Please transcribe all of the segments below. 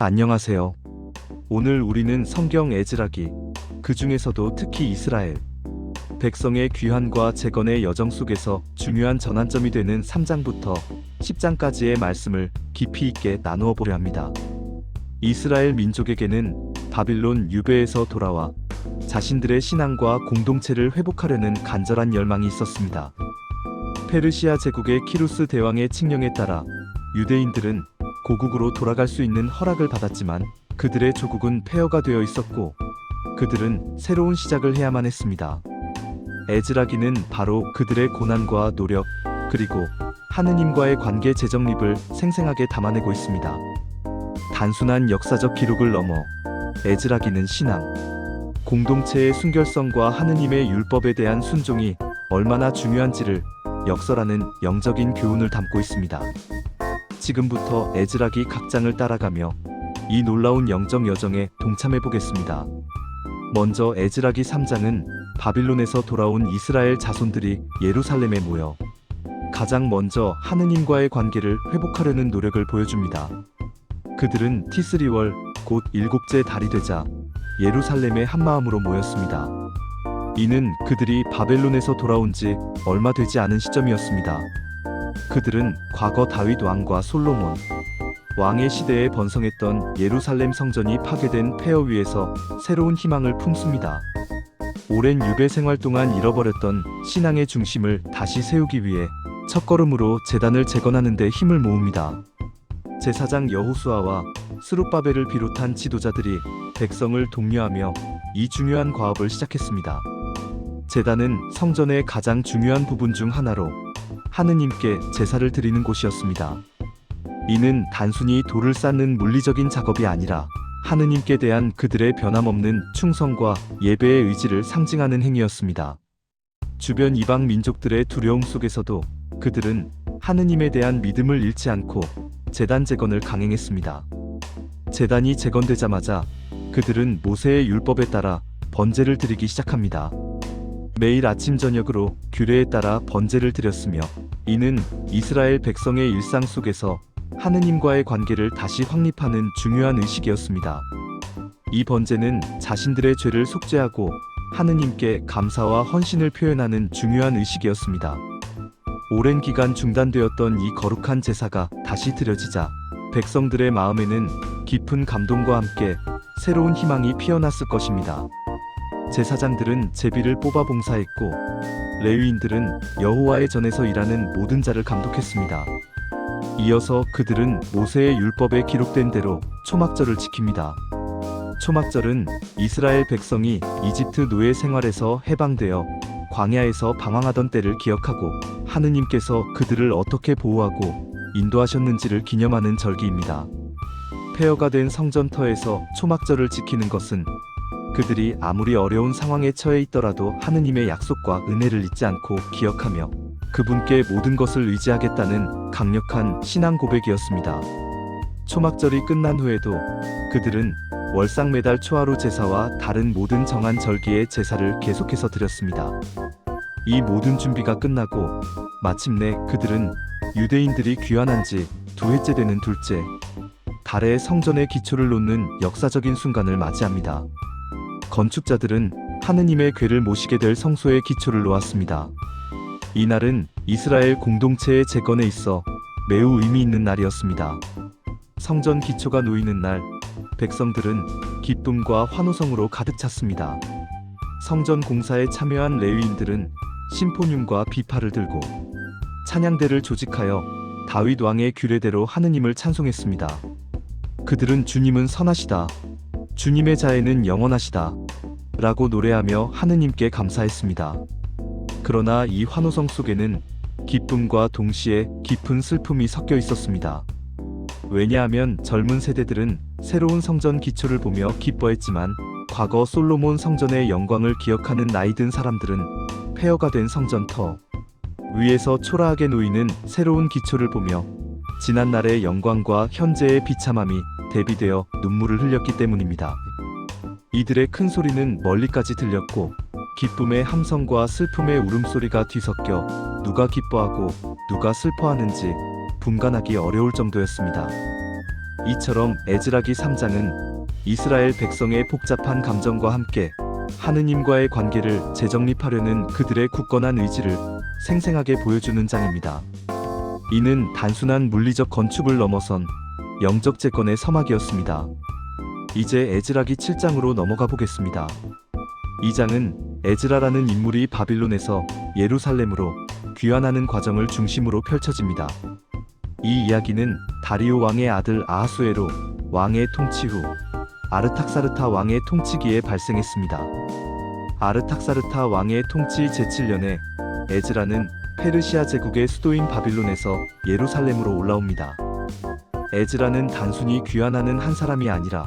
안녕하세요. 오늘 우리는 성경 에즈라기, 그 중에서도 특히 이스라엘 백성의 귀환과 재건의 여정 속에서 중요한 전환점이 되는 3장부터 10장까지의 말씀을 깊이 있게 나누어 보려 합니다. 이스라엘 민족에게는 바빌론 유배에서 돌아와 자신들의 신앙과 공동체를 회복하려는 간절한 열망이 있었습니다. 페르시아 제국의 키루스 대왕의 칙령에 따라 유대인들은 고국으로 돌아갈 수 있는 허락을 받았지만 그들의 조국은 폐허가 되어 있었고 그들은 새로운 시작을 해야만 했습니다. 에즈라기는 바로 그들의 고난과 노력, 그리고 하느님과의 관계 재정립을 생생하게 담아내고 있습니다. 단순한 역사적 기록을 넘어 에즈라기는 신앙, 공동체의 순결성과 하느님의 율법에 대한 순종이 얼마나 중요한지를 역설하는 영적인 교훈을 담고 있습니다. 지금부터 에즈라기 각 장을 따라가며 이 놀라운 영적 여정에 동참해 보겠습니다. 먼저 에즈라기 3장은 바빌론에서 돌아온 이스라엘 자손들이 예루살렘에 모여 가장 먼저 하느님과의 관계를 회복하려는 노력을 보여줍니다. 그들은 티스리월, 곧 일곱째 달이 되자 예루살렘에 한마음으로 모였습니다. 이는 그들이 바벨론에서 돌아온 지 얼마 되지 않은 시점이었습니다. 그들은 과거 다윗 왕과 솔로몬 왕의 시대에 번성했던 예루살렘 성전이 파괴된 폐허 위에서 새로운 희망을 품습니다. 오랜 유배 생활 동안 잃어버렸던 신앙의 중심을 다시 세우기 위해 첫걸음으로 제단을 재건하는 데 힘을 모읍니다. 제사장 여호수아와 스룹바벨을 비롯한 지도자들이 백성을 독려하며 이 중요한 과업을 시작했습니다. 제단은 성전의 가장 중요한 부분 중 하나로 하느님께 제사를 드리는 곳이었습니다. 이는 단순히 돌을 쌓는 물리적인 작업이 아니라 하느님께 대한 그들의 변함없는 충성과 예배의 의지를 상징하는 행위였습니다. 주변 이방 민족들의 두려움 속에서도 그들은 하느님에 대한 믿음을 잃지 않고 제단 재건을 강행했습니다. 제단이 재건되자마자 그들은 모세의 율법에 따라 번제를 드리기 시작합니다. 매일 아침 저녁으로 규례에 따라 번제를 드렸으며 이는 이스라엘 백성의 일상 속에서 하느님과의 관계를 다시 확립하는 중요한 의식이었습니다. 이 번제는 자신들의 죄를 속죄하고 하느님께 감사와 헌신을 표현하는 중요한 의식이었습니다. 오랜 기간 중단되었던 이 거룩한 제사가 다시 드려지자 백성들의 마음에는 깊은 감동과 함께 새로운 희망이 피어났을 것입니다. 제사장들은 제비를 뽑아 봉사했고 레위인들은 여호와의 전에서 일하는 모든 자를 감독했습니다. 이어서 그들은 모세의 율법에 기록된 대로 초막절을 지킵니다. 초막절은 이스라엘 백성이 이집트 노예 생활에서 해방되어 광야에서 방황하던 때를 기억하고 하느님께서 그들을 어떻게 보호하고 인도하셨는지를 기념하는 절기입니다. 폐허가 된 성전터에서 초막절을 지키는 것은 그들이 아무리 어려운 상황에 처해 있더라도 하느님의 약속과 은혜를 잊지 않고 기억하며 그분께 모든 것을 의지하겠다는 강력한 신앙 고백이었습니다. 초막절이 끝난 후에도 그들은 월상 매달 초하루 제사와 다른 모든 정한 절기의 제사를 계속해서 드렸습니다. 이 모든 준비가 끝나고 마침내 그들은 유대인들이 귀환한 지 2회째 되는 둘째 달에 성전의 기초를 놓는 역사적인 순간을 맞이합니다. 건축자들은 하느님의 궤를 모시게 될 성소의 기초를 놓았습니다. 이날은 이스라엘 공동체의 재건에 있어 매우 의미 있는 날이었습니다. 성전 기초가 놓이는 날, 백성들은 기쁨과 환호성으로 가득 찼습니다. 성전 공사에 참여한 레위인들은 심포늄과 비파를 들고 찬양대를 조직하여 다윗 왕의 규례대로 하느님을 찬송했습니다. 그들은 주님은 선하시다, 주님의 자애는 영원하시다 라고 노래하며 하느님께 감사했습니다. 그러나 이 환호성 속에는 기쁨과 동시에 깊은 슬픔이 섞여 있었습니다. 왜냐하면 젊은 세대들은 새로운 성전 기초를 보며 기뻐했지만 과거 솔로몬 성전의 영광을 기억하는 나이든 사람들은 폐허가 된 성전터 위에서 초라하게 놓이는 새로운 기초를 보며 지난날의 영광과 현재의 비참함이 대비되어 눈물을 흘렸기 때문입니다. 이들의 큰 소리는 멀리까지 들렸고 기쁨의 함성과 슬픔의 울음소리가 뒤섞여 누가 기뻐하고 누가 슬퍼하는지 분간하기 어려울 정도였습니다. 이처럼 에즈라기 3장은 이스라엘 백성의 복잡한 감정과 함께 하느님과의 관계를 재정립하려는 그들의 굳건한 의지를 생생하게 보여주는 장입니다. 이는 단순한 물리적 건축을 넘어선 영적 재건의 서막이었습니다. 이제 에즈라기 7장으로 넘어가 보겠습니다. 이 장은 에즈라라는 인물이 바빌론에서 예루살렘으로 귀환하는 과정을 중심으로 펼쳐집니다. 이 이야기는 다리오 왕의 아들 아하수에로 왕의 통치 후 아르탁사르타 왕의 통치기에 발생했습니다. 아르탁사르타 왕의 통치 제7년에 에즈라는 페르시아 제국의 수도인 바빌론에서 예루살렘으로 올라옵니다. 에즈라는 단순히 귀환하는 한 사람이 아니라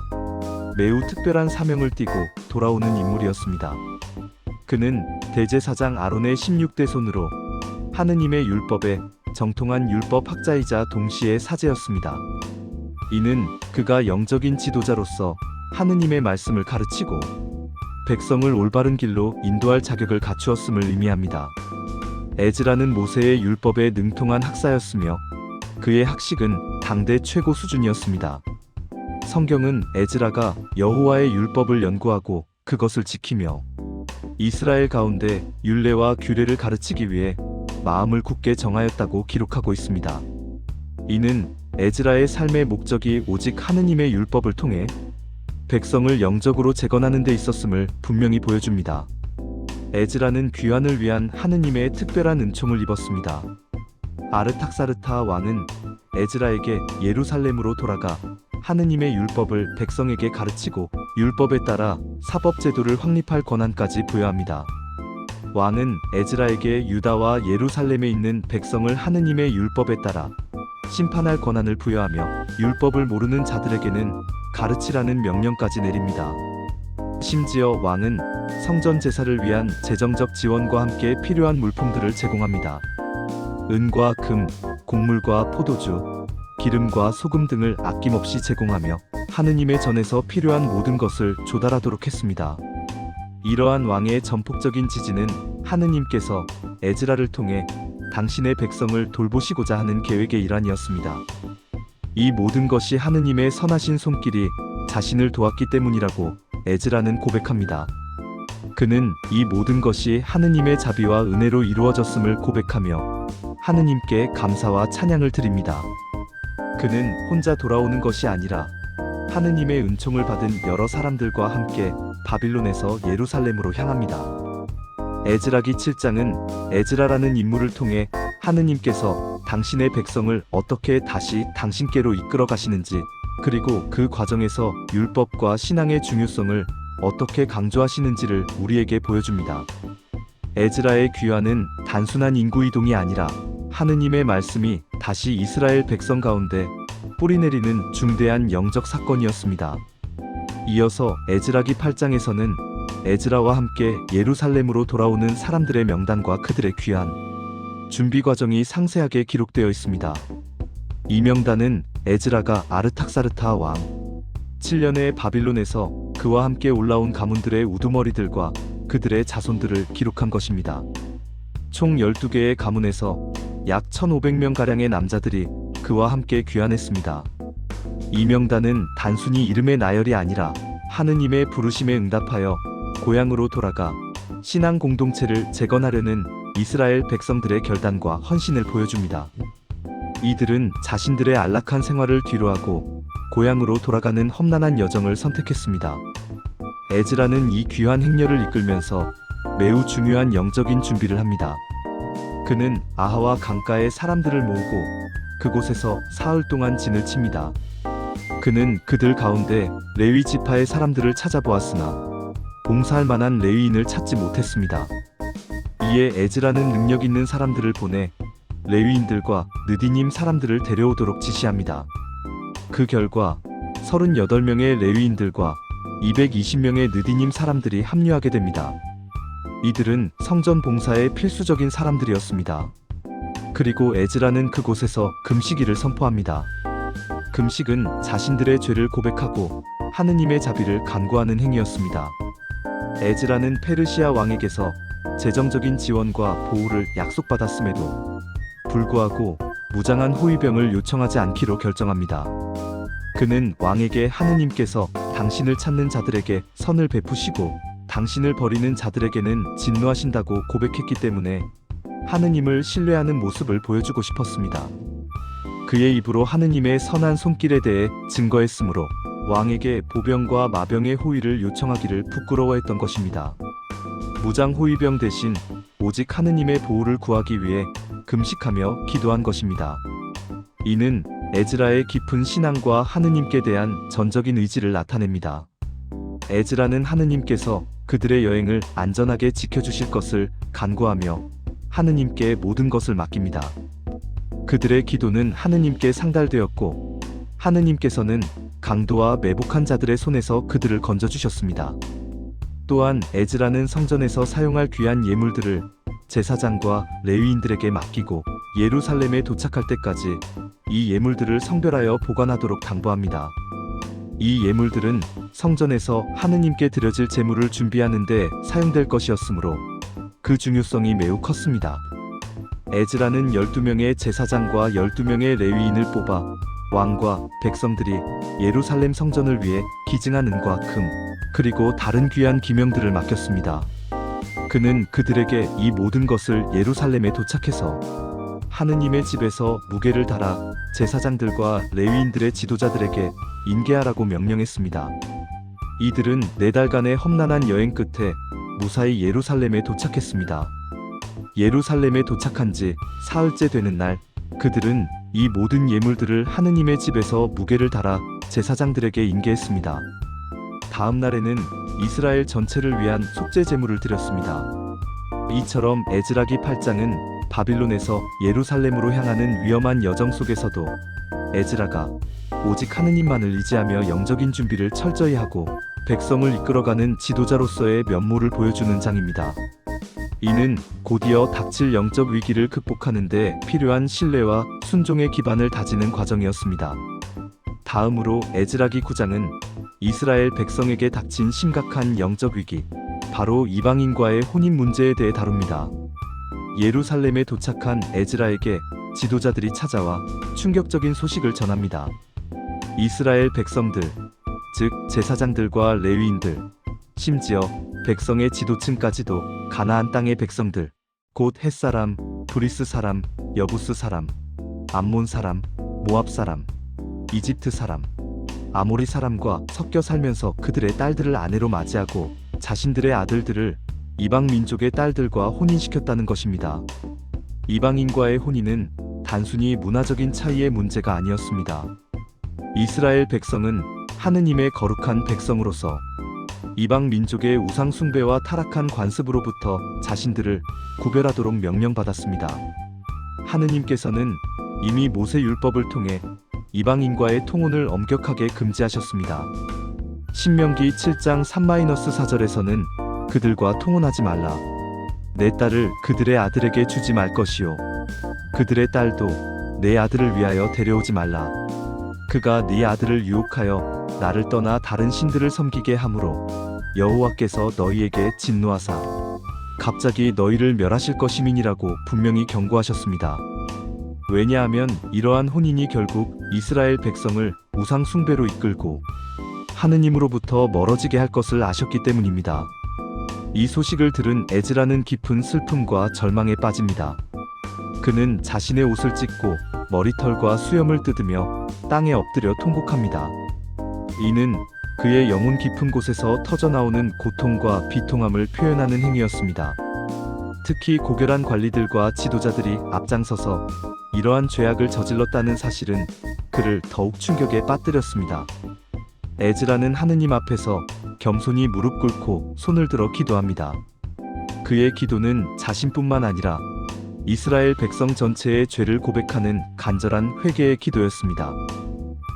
매우 특별한 사명을 띠고 돌아오는 인물이었습니다. 그는 대제사장 아론의 16대 손으로 하느님의 율법에 정통한 율법학자이자 동시에 사제였습니다. 이는 그가 영적인 지도자로서 하느님의 말씀을 가르치고 백성을 올바른 길로 인도할 자격을 갖추었음을 의미합니다. 에즈라는 모세의 율법에 능통한 학사였으며 그의 학식은 당대 최고 수준이었습니다. 성경은 에즈라가 여호와의 율법을 연구하고 그것을 지키며 이스라엘 가운데 율례와 규례를 가르치기 위해 마음을 굳게 정하였다고 기록하고 있습니다. 이는 에즈라의 삶의 목적이 오직 하느님의 율법을 통해 백성을 영적으로 재건하는 데 있었음을 분명히 보여줍니다. 에즈라는 귀환을 위한 하느님의 특별한 은총을 입었습니다. 아르탁사르타 왕은 에즈라에게 예루살렘으로 돌아가 하느님의 율법을 백성에게 가르치고 율법에 따라 사법제도를 확립할 권한까지 부여합니다. 왕은 에즈라에게 유다와 예루살렘에 있는 백성을 하느님의 율법에 따라 심판할 권한을 부여하며 율법을 모르는 자들에게는 가르치라는 명령까지 내립니다. 심지어 왕은 성전 제사를 위한 재정적 지원과 함께 필요한 물품들을 제공합니다. 은과 금, 곡물과 포도주, 기름과 소금 등을 아낌없이 제공하며 하느님의 전에서 필요한 모든 것을 조달하도록 했습니다. 이러한 왕의 전폭적인 지지는 하느님께서 에즈라를 통해 당신의 백성을 돌보시고자 하는 계획의 일환이었습니다. 이 모든 것이 하느님의 선하신 손길이 자신을 도왔기 때문이라고 에즈라는 고백합니다. 그는 이 모든 것이 하느님의 자비와 은혜로 이루어졌음을 고백하며 하느님께 감사와 찬양을 드립니다. 그는 혼자 돌아오는 것이 아니라 하느님의 은총을 받은 여러 사람들과 함께 바빌론에서 예루살렘으로 향합니다. 에즈라기 7장은 에즈라라는 인물을 통해 하느님께서 당신의 백성을 어떻게 다시 당신께로 이끌어 가시는지, 그리고 그 과정에서 율법과 신앙의 중요성을 어떻게 강조하시는지를 우리에게 보여줍니다. 에즈라의 귀환은 단순한 인구 이동이 아니라 하느님의 말씀이 다시 이스라엘 백성 가운데 뿌리내리는 중대한 영적 사건이었습니다. 이어서 에즈라기 8장에서는 에즈라와 함께 예루살렘으로 돌아오는 사람들의 명단과 그들의 귀환, 준비 과정이 상세하게 기록되어 있습니다. 이 명단은 에즈라가 아르탁사르타 왕 7년에 바빌론에서 그와 함께 올라온 가문들의 우두머리들과 그들의 자손들을 기록한 것입니다. 총 12개의 가문에서 약 1,500명가량의 남자들이 그와 함께 귀환했습니다. 이 명단은 단순히 이름의 나열이 아니라 하느님의 부르심에 응답하여 고향으로 돌아가 신앙 공동체를 재건하려는 이스라엘 백성들의 결단과 헌신을 보여줍니다. 이들은 자신들의 안락한 생활을 뒤로하고 고향으로 돌아가는 험난한 여정을 선택했습니다. 에즈라는 이 귀한 행렬을 이끌면서 매우 중요한 영적인 준비를 합니다. 그는 아하와 강가의 사람들을 모으고 그곳에서 사흘 동안 진을 칩니다. 그는 그들 가운데 레위 지파의 사람들을 찾아보았으나 봉사할 만한 레위인을 찾지 못했습니다. 이에 에즈라는 능력 있는 사람들을 보내 레위인들과 느디님 사람들을 데려오도록 지시합니다. 그 결과 38명의 레위인들과 220명의 느디님 사람들이 합류하게 됩니다. 이들은 성전 봉사에 필수적인 사람들이었습니다. 그리고 에즈라는 그곳에서 금식일을 선포합니다. 금식은 자신들의 죄를 고백하고 하느님의 자비를 간구하는 행위였습니다. 에즈라는 페르시아 왕에게서 재정적인 지원과 보호를 약속받았음에도 불구하고 무장한 호위병을 요청하지 않기로 결정합니다. 그는 왕에게 하느님께서 당신을 찾는 자들에게 선을 베푸시고 당신을 버리는 자들에게는 진노하신다고 고백했기 때문에 하느님을 신뢰하는 모습을 보여주고 싶었습니다. 그의 입으로 하느님의 선한 손길에 대해 증거했으므로 왕에게 보병과 마병의 호위를 요청하기를 부끄러워했던 것입니다. 무장 호위병 대신 오직 하느님의 보호를 구하기 위해 금식하며 기도한 것입니다. 이는 에즈라의 깊은 신앙과 하느님께 대한 전적인 의지를 나타냅니다. 에즈라는 하느님께서 그들의 여행을 안전하게 지켜주실 것을 간구하며 하느님께 모든 것을 맡깁니다. 그들의 기도는 하느님께 상달되었고 하느님께서는 강도와 매복한 자들의 손에서 그들을 건져주셨습니다. 또한 에즈라는 성전에서 사용할 귀한 예물들을 제사장과 레위인들에게 맡기고 예루살렘에 도착할 때까지 이 예물들을 성별하여 보관하도록 당부합니다. 이 예물들은 성전에서 하느님께 드려질 제물을 준비하는 데 사용될 것이었으므로 그 중요성이 매우 컸습니다. 에즈라는 12명의 제사장과 12명의 레위인을 뽑아 왕과 백성들이 예루살렘 성전을 위해 기증한 은과 금, 그리고 다른 귀한 기명들을 맡겼습니다. 그는 그들에게 이 모든 것을 예루살렘에 도착해서 하느님의 집에서 무게를 달아 제사장들과 레위인들의 지도자들에게 인계하라고 명령했습니다. 이들은 4달간의 험난한 여행 끝에 무사히 예루살렘에 도착했습니다. 예루살렘에 도착한 지 사흘째 되는 날, 그들은 이 모든 예물들을 하느님의 집에서 무게를 달아 제사장들에게 인계했습니다. 다음 날에는 이스라엘 전체를 위한 속죄 제물을 드렸습니다. 이처럼 에즈라기 8장은 바빌론에서 예루살렘으로 향하는 위험한 여정 속에서도 에즈라가 오직 하느님만을 의지하며 영적인 준비를 철저히 하고 백성을 이끌어가는 지도자로서의 면모를 보여주는 장입니다. 이는 곧이어 닥칠 영적 위기를 극복하는 데 필요한 신뢰와 순종의 기반을 다지는 과정이었습니다. 다음으로 에즈라기 9장은 이스라엘 백성에게 닥친 심각한 영적 위기, 바로 이방인과의 혼인 문제에 대해 다룹니다. 예루살렘에 도착한 에즈라에게 지도자들이 찾아와 충격적인 소식을 전합니다. 이스라엘 백성들, 즉 제사장들과 레위인들, 심지어 백성의 지도층까지도 가나안 땅의 백성들, 곧 헷사람, 브리스 사람, 여부스 사람, 암몬 사람, 모압 사람, 이집트 사람, 아모리 사람과 섞여 살면서 그들의 딸들을 아내로 맞이하고 자신들의 아들들을 이방 민족의 딸들과 혼인시켰다는 것입니다. 이방인과의 혼인은 단순히 문화적인 차이의 문제가 아니었습니다. 이스라엘 백성은 하느님의 거룩한 백성으로서 이방 민족의 우상 숭배와 타락한 관습으로부터 자신들을 구별하도록 명령받았습니다. 하느님께서는 이미 모세 율법을 통해 이방인과의 통혼을 엄격하게 금지하셨습니다. 신명기 7장 3-4절에서는 그들과 통혼하지 말라. 내 딸을 그들의 아들에게 주지 말 것이요 그들의 딸도 내 아들을 위하여 데려오지 말라. 그가 네 아들을 유혹하여 나를 떠나 다른 신들을 섬기게 하므로 여호와께서 너희에게 진노하사 갑자기 너희를 멸하실 것임이니라고 분명히 경고하셨습니다. 왜냐하면 이러한 혼인이 결국 이스라엘 백성을 우상 숭배로 이끌고 하느님으로부터 멀어지게 할 것을 아셨기 때문입니다. 이 소식을 들은 에즈라는 깊은 슬픔과 절망에 빠집니다. 그는 자신의 옷을 찢고 머리털과 수염을 뜯으며 땅에 엎드려 통곡합니다. 이는 그의 영혼 깊은 곳에서 터져나오는 고통과 비통함을 표현하는 행위였습니다. 특히 고결한 관리들과 지도자들이 앞장서서 이러한 죄악을 저질렀다는 사실은 그를 더욱 충격에 빠뜨렸습니다. 에즈라는 하느님 앞에서 겸손히 무릎 꿇고 손을 들어 기도합니다. 그의 기도는 자신뿐만 아니라 이스라엘 백성 전체의 죄를 고백하는 간절한 회개의 기도였습니다.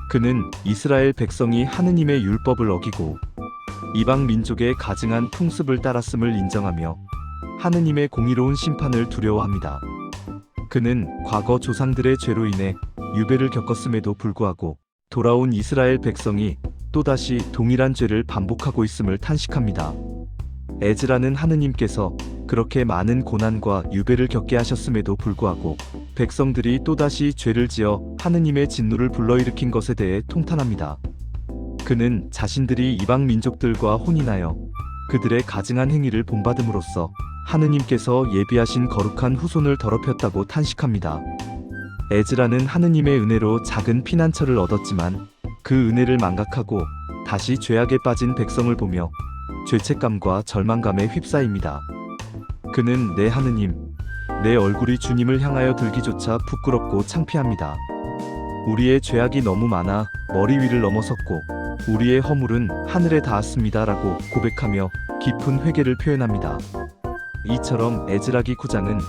그는 이스라엘 백성이 하느님의 율법을 어기고 이방 민족의 가증한 풍습을 따랐음을 인정하며 하느님의 공의로운 심판을 두려워합니다. 그는 과거 조상들의 죄로 인해 유배를 겪었음에도 불구하고 돌아온 이스라엘 백성이 또다시 동일한 죄를 반복하고 있음을 탄식합니다. 에즈라는 하느님께서 그렇게 많은 고난과 유배를 겪게 하셨음에도 불구하고 백성들이 또다시 죄를 지어 하느님의 진노를 불러일으킨 것에 대해 통탄합니다. 그는 자신들이 이방 민족들과 혼인하여 그들의 가증한 행위를 본받음으로써 하느님께서 예비하신 거룩한 후손을 더럽혔다고 탄식합니다. 에즈라는 하느님의 은혜로 작은 피난처를 얻었지만 그 은혜를 망각하고 다시 죄악에 빠진 백성을 보며 죄책감과 절망감에 휩싸입니다. 그는 내 하느님, 내 얼굴이 주님을 향하여 들기조차 부끄럽고 창피합니다. 우리의 죄악이 너무 많아 머리 위를 넘어섰고 우리의 허물은 하늘에 닿았습니다 라고 고백하며 깊은 회개를 표현합니다. 이처럼 에즈라기 9장은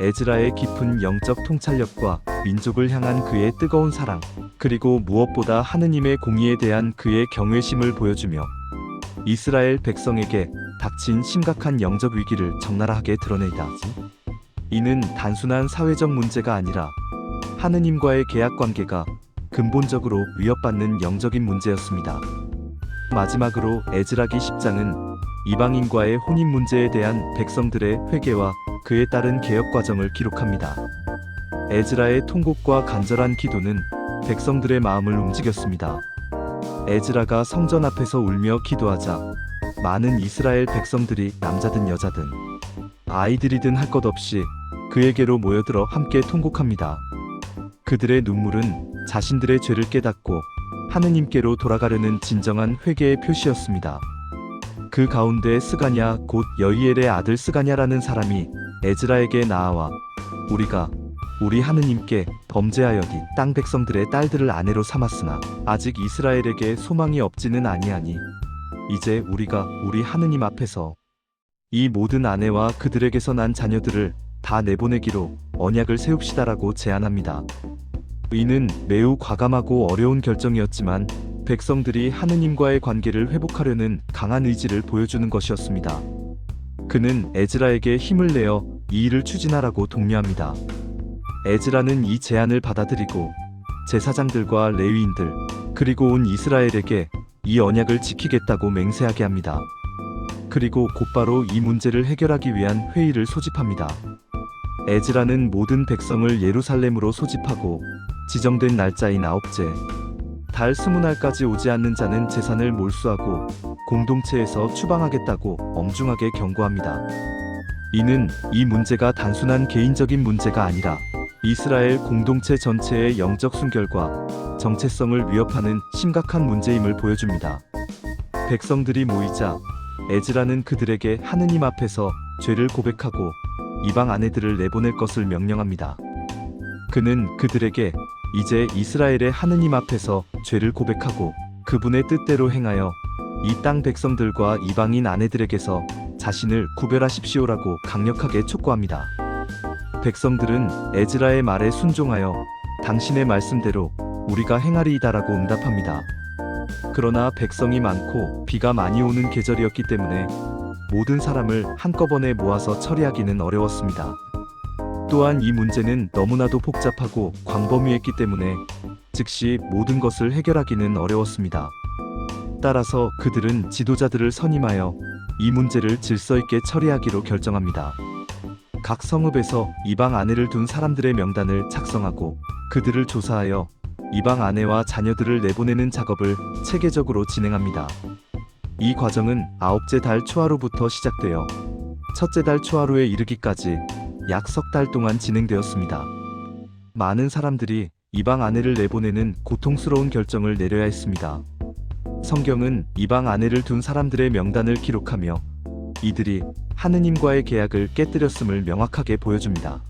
에즈라의 깊은 영적 통찰력과 민족을 향한 그의 뜨거운 사랑, 그리고 무엇보다 하느님의 공의에 대한 그의 경외심을 보여주며 이스라엘 백성에게 닥친 심각한 영적 위기를 적나라하게 드러내다. 이는 단순한 사회적 문제가 아니라 하느님과의 계약 관계가 근본적으로 위협받는 영적인 문제였습니다. 마지막으로 에즈라기 10장은 이방인과의 혼인 문제에 대한 백성들의 회개와 그에 따른 개혁 과정을 기록합니다. 에즈라의 통곡과 간절한 기도는 백성들의 마음을 움직였습니다. 에즈라가 성전 앞에서 울며 기도하자 많은 이스라엘 백성들이 남자든 여자든 아이들이든 할 것 없이 그에게로 모여들어 함께 통곡합니다. 그들의 눈물은 자신들의 죄를 깨닫고 하느님께로 돌아가려는 진정한 회개의 표시였습니다. 그 가운데 스가냐 곧 여이엘의 아들 스가냐라는 사람이 에즈라에게 나아와 우리가 우리 하느님께 범죄하여디 땅 백성들의 딸들을 아내로 삼았으나 아직 이스라엘에게 소망이 없지는 아니하니 이제 우리가 우리 하느님 앞에서 이 모든 아내와 그들에게서 난 자녀들을 다 내보내기로 언약을 세웁시다라고 제안합니다. 이는 매우 과감하고 어려운 결정이었지만 백성들이 하느님과의 관계를 회복하려는 강한 의지를 보여주는 것이었습니다. 그는 에즈라에게 힘을 내어 이 일을 추진하라고 독려합니다. 에즈라는 이 제안을 받아들이고 제사장들과 레위인들 그리고 온 이스라엘에게 이 언약을 지키겠다고 맹세하게 합니다. 그리고 곧바로 이 문제를 해결하기 위한 회의를 소집합니다. 에즈라는 모든 백성을 예루살렘으로 소집하고 지정된 날짜인 9째 달 20날까지 오지 않는 자는 제산을 몰수하고 공동체에서 추방하겠다고 엄중하게 경고합니다. 이는 이 문제가 단순한 개인적인 문제가 아니라 이스라엘 공동체 전체의 영적 순결과 정체성을 위협하는 심각한 문제임을 보여줍니다. 백성들이 모이자 에즈라는 그들에게 하느님 앞에서 죄를 고백하고 이방 아내들을 내보낼 것을 명령합니다. 그는 그들에게 이제 이스라엘의 하느님 앞에서 죄를 고백하고 그분의 뜻대로 행하여 이 땅 백성들과 이방인 아내들에게서 자신을 구별하십시오라고 강력하게 촉구합니다. 백성들은 에즈라의 말에 순종하여 당신의 말씀대로 우리가 행하리이다라고 응답합니다. 그러나 백성이 많고 비가 많이 오는 계절이었기 때문에 모든 사람을 한꺼번에 모아서 처리하기는 어려웠습니다. 또한 이 문제는 너무나도 복잡하고 광범위했기 때문에 즉시 모든 것을 해결하기는 어려웠습니다. 따라서 그들은 지도자들을 선임하여 이 문제를 질서 있게 처리하기로 결정합니다. 각 성읍에서 이방 아내를 둔 사람들의 명단을 작성하고 그들을 조사하여 이방 아내와 자녀들을 내보내는 작업을 체계적으로 진행합니다. 이 과정은 9째 달 초하루부터 시작되어 첫째 달 초하루에 이르기까지 약 석 달 동안 진행되었습니다. 많은 사람들이 이방 아내를 내보내는 고통스러운 결정을 내려야 했습니다. 성경은 이방 아내를 둔 사람들의 명단을 기록하며 이들이 하느님과의 계약을 깨뜨렸음을 명확하게 보여줍니다.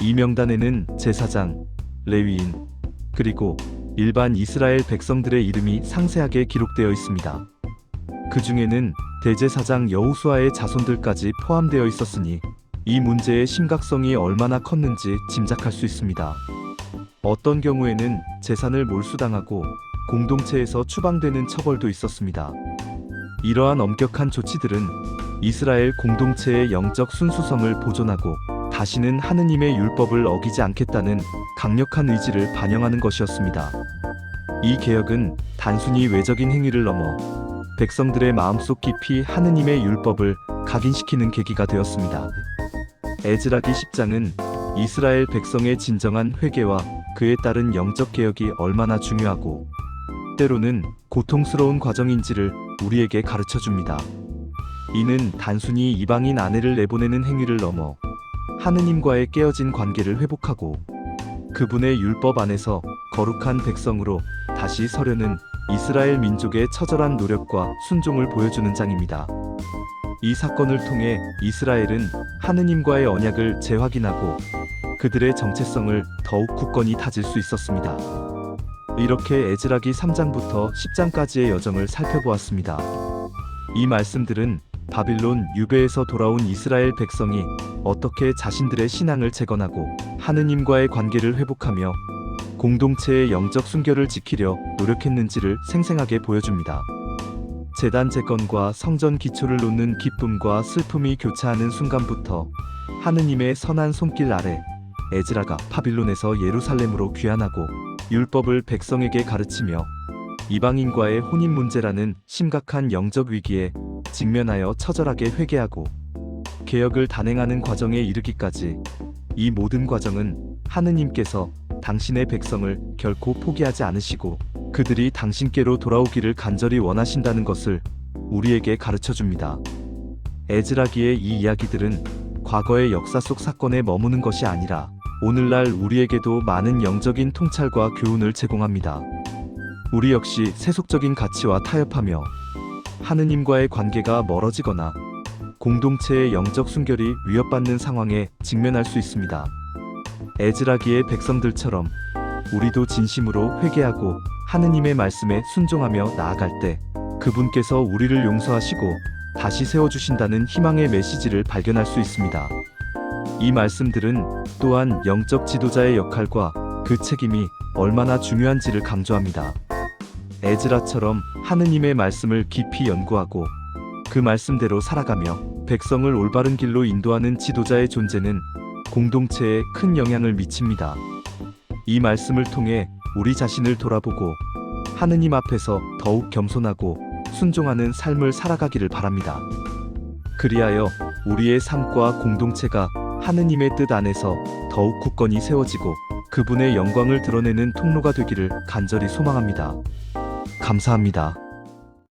이 명단에는 제사장, 레위인, 그리고 일반 이스라엘 백성들의 이름이 상세하게 기록되어 있습니다. 그 중에는 대제사장 여호수아의 자손들까지 포함되어 있었으니 이 문제의 심각성이 얼마나 컸는지 짐작할 수 있습니다. 어떤 경우에는 재산을 몰수당하고 공동체에서 추방되는 처벌도 있었습니다. 이러한 엄격한 조치들은 이스라엘 공동체의 영적 순수성을 보존하고 다시는 하느님의 율법을 어기지 않겠다는 강력한 의지를 반영하는 것이었습니다. 이 개혁은 단순히 외적인 행위를 넘어 백성들의 마음속 깊이 하느님의 율법을 각인시키는 계기가 되었습니다. 에즈라기 10장은 이스라엘 백성의 진정한 회개와 그에 따른 영적 개혁이 얼마나 중요하고 때로는 고통스러운 과정인지를 우리에게 가르쳐 줍니다. 이는 단순히 이방인 아내를 내보내는 행위를 넘어 하느님과의 깨어진 관계를 회복하고 그분의 율법 안에서 거룩한 백성으로 다시 서려는 이스라엘 민족의 처절한 노력과 순종을 보여주는 장입니다. 이 사건을 통해 이스라엘은 하느님과의 언약을 재확인하고 그들의 정체성을 더욱 굳건히 다질 수 있었습니다. 이렇게 에즈라기 3장부터 10장까지의 여정을 살펴보았습니다. 이 말씀들은 바빌론 유배에서 돌아온 이스라엘 백성이 어떻게 자신들의 신앙을 재건하고 하느님과의 관계를 회복하며 공동체의 영적 순결을 지키려 노력했는지를 생생하게 보여줍니다. 제단 재건과 성전 기초를 놓는 기쁨과 슬픔이 교차하는 순간부터 하느님의 선한 손길 아래 에즈라가 바빌론에서 예루살렘으로 귀환하고 율법을 백성에게 가르치며 이방인과의 혼인 문제라는 심각한 영적 위기에 직면하여 처절하게 회개하고 개혁을 단행하는 과정에 이르기까지 이 모든 과정은 하느님께서 당신의 백성을 결코 포기하지 않으시고 그들이 당신께로 돌아오기를 간절히 원하신다는 것을 우리에게 가르쳐 줍니다. 에즈라기의 이 이야기들은 과거의 역사 속 사건에 머무는 것이 아니라 오늘날 우리에게도 많은 영적인 통찰과 교훈을 제공합니다. 우리 역시 세속적인 가치와 타협하며 하느님과의 관계가 멀어지거나 공동체의 영적 순결이 위협받는 상황에 직면할 수 있습니다. 에즈라기의 백성들처럼 우리도 진심으로 회개하고 하느님의 말씀에 순종하며 나아갈 때 그분께서 우리를 용서하시고 다시 세워주신다는 희망의 메시지를 발견할 수 있습니다. 이 말씀들은 또한 영적 지도자의 역할과 그 책임이 얼마나 중요한지를 강조합니다. 에즈라처럼 하느님의 말씀을 깊이 연구하고 그 말씀대로 살아가며 백성을 올바른 길로 인도하는 지도자의 존재는 공동체에 큰 영향을 미칩니다. 이 말씀을 통해 우리 자신을 돌아보고 하느님 앞에서 더욱 겸손하고 순종하는 삶을 살아가기를 바랍니다. 그리하여 우리의 삶과 공동체가 하느님의 뜻 안에서 더욱 굳건히 세워지고 그분의 영광을 드러내는 통로가 되기를 간절히 소망합니다. 감사합니다.